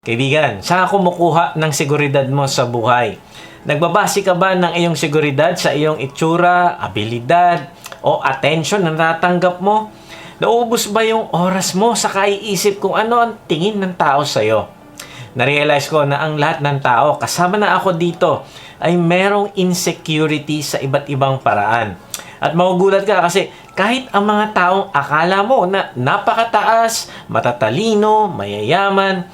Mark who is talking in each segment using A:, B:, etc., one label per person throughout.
A: Kaibigan, saan ka kumukuha ng seguridad mo sa buhay? Nagbabase ka ba ng iyong seguridad sa iyong itsura, abilidad, o attention na natatanggap mo? Naubos ba yung oras mo sa kaiisip kung ano ang tingin ng tao sa'yo? Narealize ko na ang lahat ng tao, kasama na ako dito, ay merong insecurity sa iba't ibang paraan. At magugulat ka kasi kahit ang mga taong akala mo na napakataas, matatalino, mayayaman,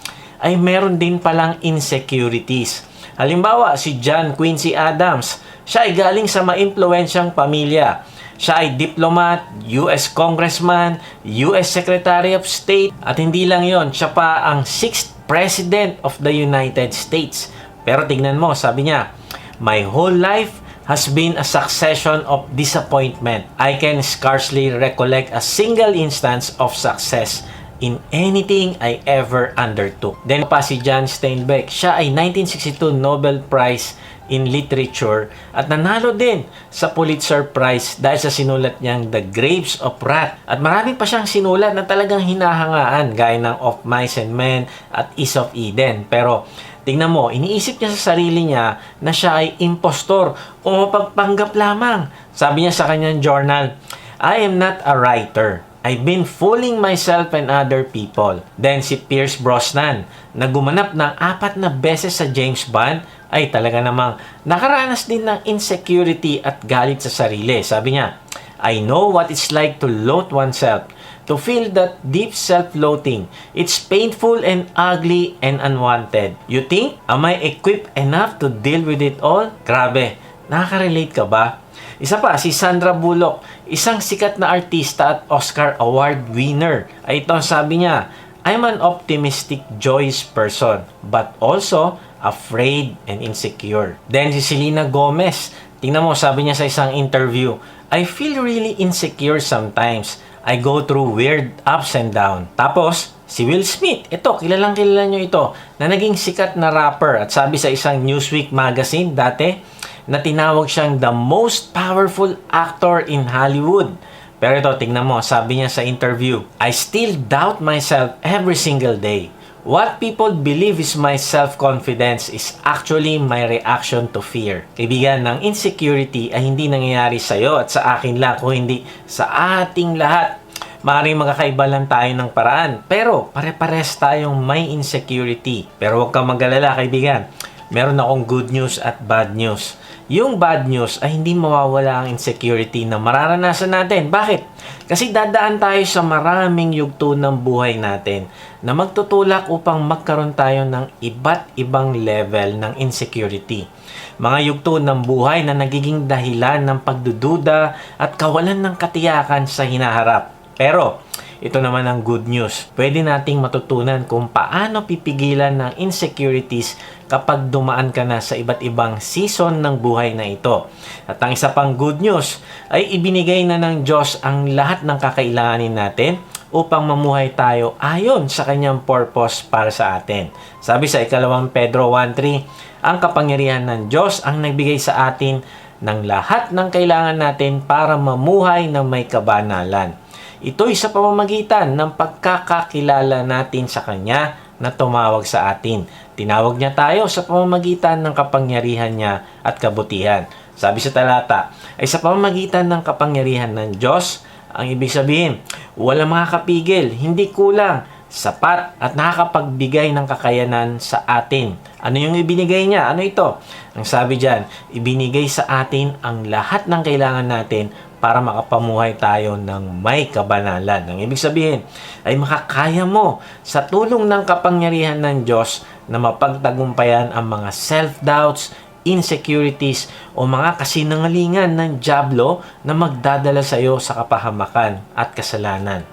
A: ay meron din palang insecurities. Halimbawa, si John Quincy Adams, siya ay galing sa maimpluwensyang pamilya. Siya ay diplomat, US Congressman, US Secretary of State, at hindi lang yon, siya pa ang 6th President of the United States. Pero tignan mo, sabi niya, "My whole life has been a succession of disappointment. I can scarcely recollect a single instance of success in anything I ever undertook." Then pa si John Steinbeck, siya ay 1962 Nobel Prize in Literature at nanalo din sa Pulitzer Prize dahil sa sinulat niyang The Grapes of Wrath. At marami pa siyang sinulat na talagang hinahangaan gaya ng Of Mice and Men at East of Eden. Pero tingnan mo, iniisip niya sa sarili niya na siya ay impostor o mapagpanggap lamang. Sabi niya sa kanyang journal, "I am not a writer. I've been fooling myself and other people." Then si Pierce Brosnan, na gumanap ng 4 na beses sa James Bond, ay talaga namang nakaranas din ng insecurity at galit sa sarili. Sabi niya, "I know what it's like to loathe oneself, to feel that deep self-loathing. It's painful and ugly and unwanted. You think, am I equipped enough to deal with it all?" Grabe, nakaka-relate ka ba? Isa pa, si Sandra Bullock, isang sikat na artista at Oscar Award winner. Ay ito ang sabi niya, "I'm an optimistic, joyous person, but also afraid and insecure." Then si Selena Gomez, tingnan mo, sabi niya sa isang interview, "I feel really insecure sometimes. I go through weird ups and down." Tapos, si Will Smith, ito, kilalang kilala nyo ito, na naging sikat na rapper at sabi sa isang Newsweek magazine dati, na tinawag siyang the most powerful actor in Hollywood. Pero ito, tingnan mo, sabi niya sa interview, "I still doubt myself every single day. What people believe is my self-confidence is actually my reaction to fear." Kaibigan, ng insecurity ay hindi nangyayari sa iyo at sa akin lang, kung hindi sa ating lahat. Maaaring magkakaiba lang tayo ng paraan, pero pare-pares tayong may insecurity. Pero huwag kang mag-alala, kaibigan. Meron akong good news at bad news. Yung bad news ay hindi mawawala ang insecurity na mararanasan natin. Bakit? Kasi dadaan tayo sa maraming yugto ng buhay natin na magtutulak upang magkaroon tayo ng iba't ibang level ng insecurity. Mga yugto ng buhay na nagiging dahilan ng pagdududa at kawalan ng katiyakan sa hinaharap. Pero ito naman ang good news. Pwede nating matutunan kung paano pipigilan ng insecurities kapag dumaan ka na sa iba't ibang season ng buhay na ito. At ang isa pang good news ay ibinigay na ng Diyos ang lahat ng kakailanganin natin upang mamuhay tayo ayon sa kanyang purpose para sa atin. Sabi sa 2 Pedro 1:3, ang kapangyarihan ng Diyos ang nagbigay sa atin ng lahat ng kailangan natin para mamuhay ng may kabanalan. Ito'y sa pamamagitan ng pagkakakilala natin sa Kanya na tumawag sa atin. Tinawag niya tayo sa pamamagitan ng kapangyarihan niya at kabutihan. Sabi sa talata, ay sa pamamagitan ng kapangyarihan ng Diyos, ang ibig sabihin, walang makakapigil, hindi kulang, sapat at nakakapagbigay ng kakayanan sa atin. Ano yung ibinigay niya? Ano ito? Ang sabi diyan, ibinigay sa atin ang lahat ng kailangan natin para makapamuhay tayo ng may kabanalan. Ang ibig sabihin ay makakaya mo sa tulong ng kapangyarihan ng Diyos na mapagtagumpayan ang mga self-doubts, insecurities o mga kasinungalingan ng dyablo na magdadala sa iyo sa kapahamakan at kasalanan.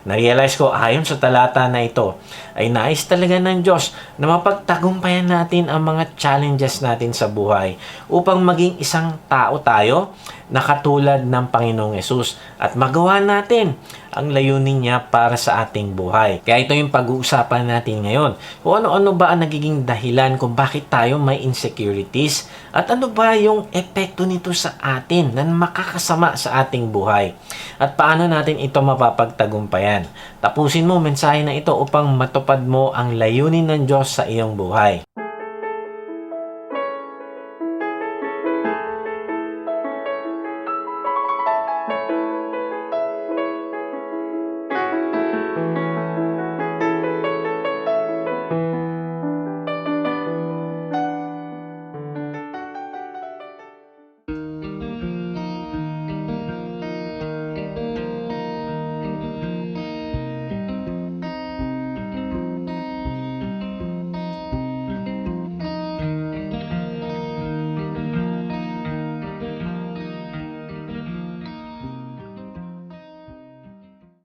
A: Na-realize ko ayon sa talata na ito ay nais talaga ng Diyos na mapagtagumpayan natin ang mga challenges natin sa buhay upang maging isang tao tayo na katulad ng Panginoong Yesus at magawa natin ang layunin niya para sa ating buhay. Kaya ito yung pag-uusapan natin ngayon. Kung ano-ano ba ang nagiging dahilan kung bakit tayo may insecurities at ano ba yung epekto nito sa atin na makakasama sa ating buhay at paano natin ito mapapagtagumpayan. yan. Tapusin mo mensahe na ito upang matupad mo ang layunin ng Diyos sa iyong buhay.